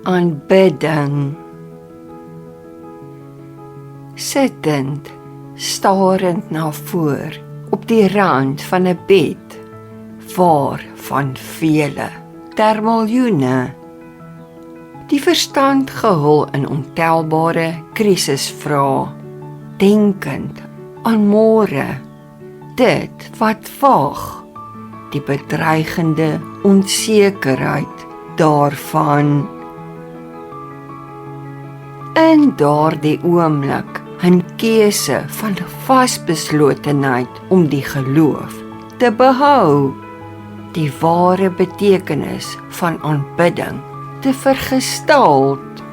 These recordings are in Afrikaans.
Aanbidding. Sittend, starend na voor, op die rand van 'n bed, waar van vele, ter miljoene, die verstand gehul in ontelbare krisisvrae, denkend aan môre, dit wat waag, die bedreigende onsekerheid daarvan. In daardie oomblik 'n keuse van vasbeslotenheid om die geloof te behou, die ware betekenis van aanbidding te vergestaalt.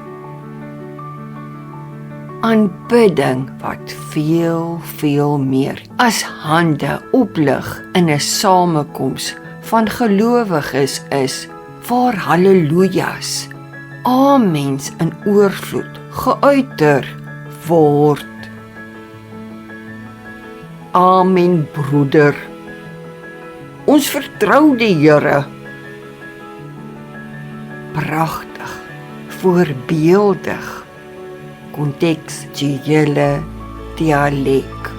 Aanbidding wat veel meer as hande oplig in 'n samekoms van gelowiges is, waar hallelujas, amens in oorvloed geuiter word. Amen, broeder. Ons vertrou die Here. Pragtig, voorbeeldig, kontekstuele dialek.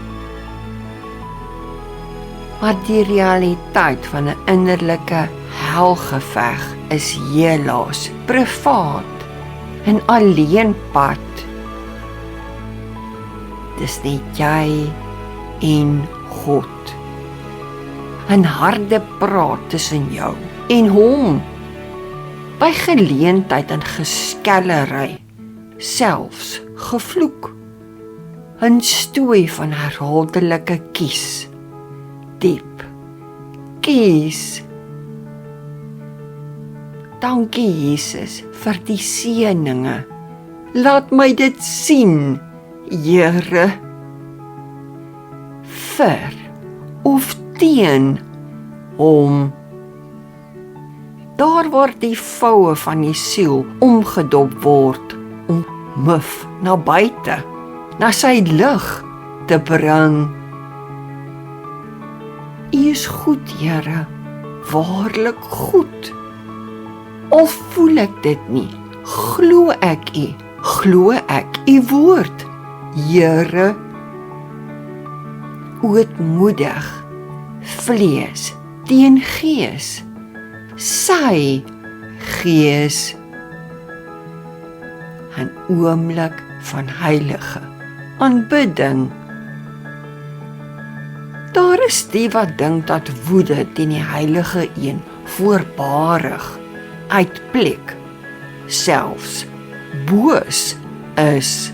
Maar die realiteit van 'n innerlike helgeveg is helaas privaat en alleen pad. Dis net jy en God. 'n harde praat tussen jou en hom. By geleentheid en geskellery, selfs gevloek. 'n stoei van herhaaldelike kies. Diep kies. Dankie Jesus vir die seëninge. Laat my dit sien, Here. Vir of teen hom. Daar waar die voue van die siel omgedop word, om muf na buite, na sy lig te bring. U is goed, Here, waarlik goed. Al voel ek dit nie, glo ek u woord, Here. Ootmoedig, vlees teen gees, sy gees. 'n oomblik van heilige aanbidding. Daar is die wat dink dat woede teen die heilige een voorbarig, uitplek, selfs boos is.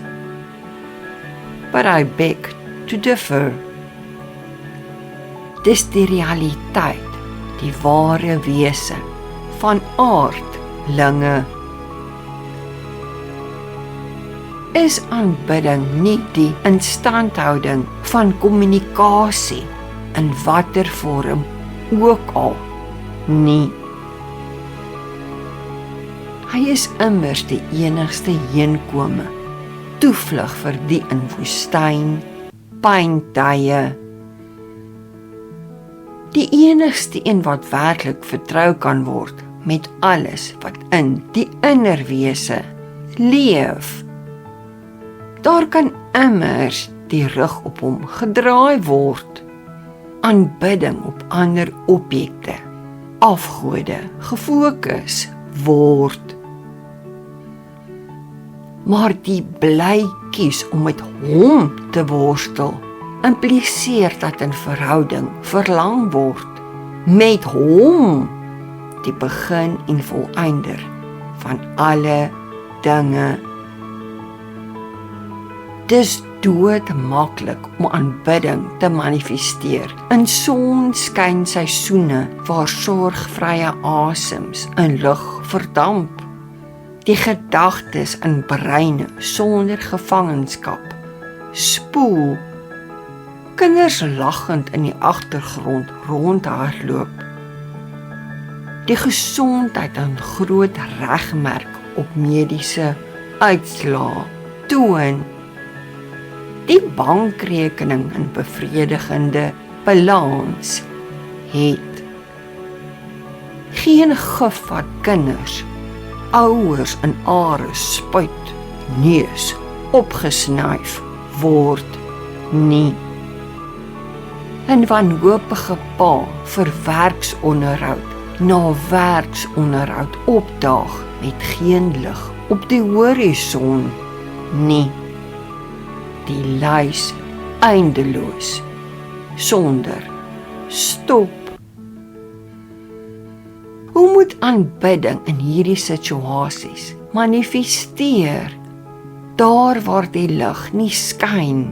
But I beg to differ. Dis die realiteit, die ware wese van aardlinge. Is aanbidding nie die instandhouding van kommunikasie in watter vorm ook al nie. Hy is immers die enigste heenkome, toevlug vir die in woestyn, pyntye. Die enigste een wat werklik vertrou kan word met alles wat in die innerwese leef. Daar kan immers die rug op hom gedraai word, aanbidding op ander objekte, afgode gefokus word. Maar die bly kies om met hom te worstel, impliseer dat 'n verhouding verlang word, met hom, die begin en volëinder van alle dinge. Dis doodmaklik om aanbidding te manifesteer in sonskyn-seisoene waar sorgvrye asems in lug verdamp, die gedagtes in breine sonder gevangenskap spoel, kinders lachend in die agtergrond rondhardloop, die gesondheid 'n groot regmerk op mediese uitslae toon, die bankrekening in bevredigende balans het, geen gif wat kinders ouers in are spuit, neus opgesnuif word nie. 'n wanhopige pa vir werksonderhoud na werksonderhoud opdaag met geen lig op die horison nie. Die lys eindeloos sonder stop. Hoe moet aanbidding in hierdie situasies manifesteer? Daar waar die lig nie skyn,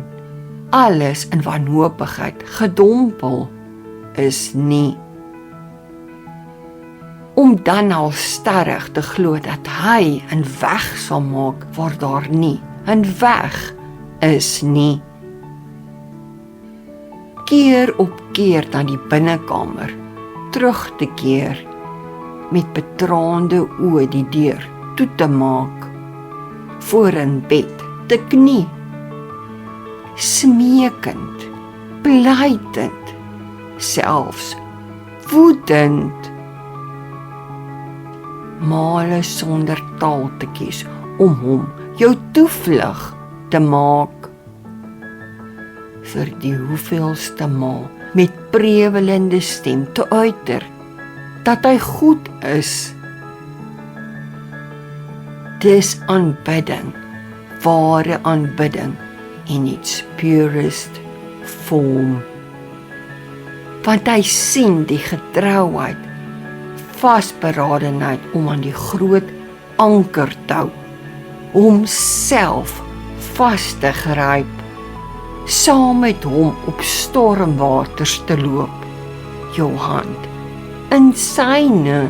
alles in wanhoopigheid gedompel is nie. Om dan al sterrig te glo dat hy 'n weg sal maak waar daar nie 'n weg is nie. Keer op keer na die binnekamer terug te keer, met betraande oë die deur toe te maak, voor in bed te knie, smekend, pleitend, selfs woedend, male sonder taal te kies om hom jou toevlug te maak, vir die hoeveelste maal met prewelende stem te uiter dat hy goed is. Dis aanbidding, ware aanbidding in its purest form. Want hy sien die getrouheid, vasberadenheid om aan die groot anker te hou, homself vas te gryp, saam met hom op stormwaters te loop, jou hand in syne.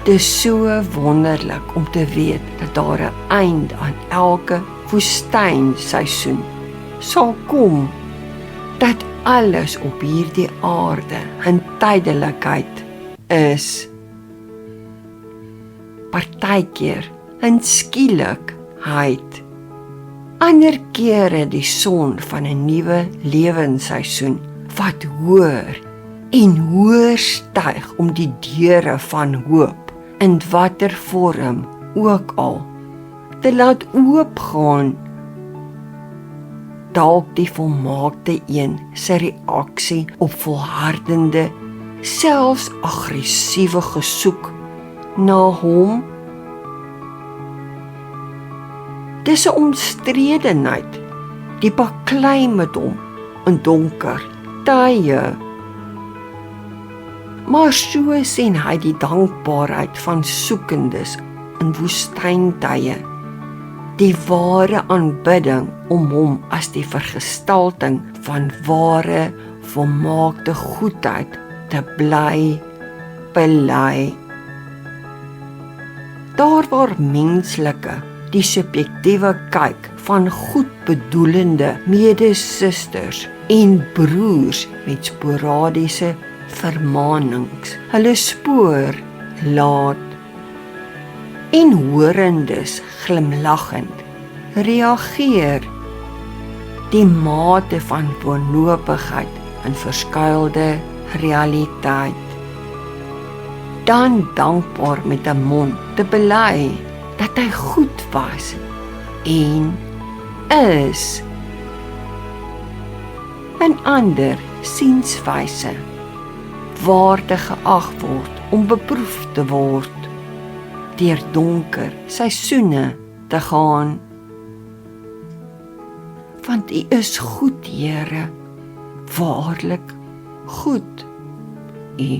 Dis so wonderlik om te weet dat daar 'n einde aan elke woestynseisoen sal kom, dat alles op hierdie aarde in tydelikheid is. Partykeer in skielikheid, ander kere die son van 'n nuwe lewensseisoen wat hoër en hoër styg om die deure van hoop in watter vorm ook al te laat oopgaan. Dalk die volmaakte een se reaksie op volhardende, selfs aggressiewe gesoek na hom. Dis 'n omstredenheid, die baklei met hom in donker tye. Maar so sien hy die dankbaarheid van soekendes in woestyntye, die ware aanbidding om hom as die vergestalting van ware, volmaakte goedheid te bly bely. Daar waar menslike, die subjektiewe kyk van goedbedoelende medesusters en broers met sporadiese vermaanings hulle spoor laat, en horendes glimlaggend reageer, die mate van wanhoopigheid in verskuilde realiteit, dan dankbaar met 'n mond te bely dat hy goed was en is, 'n ander sienswyse waardig geag word om beproef te word, deur donker seisoene te gaan. Want U is goed, Here, waarlik goed. U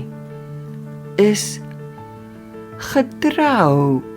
is getrou.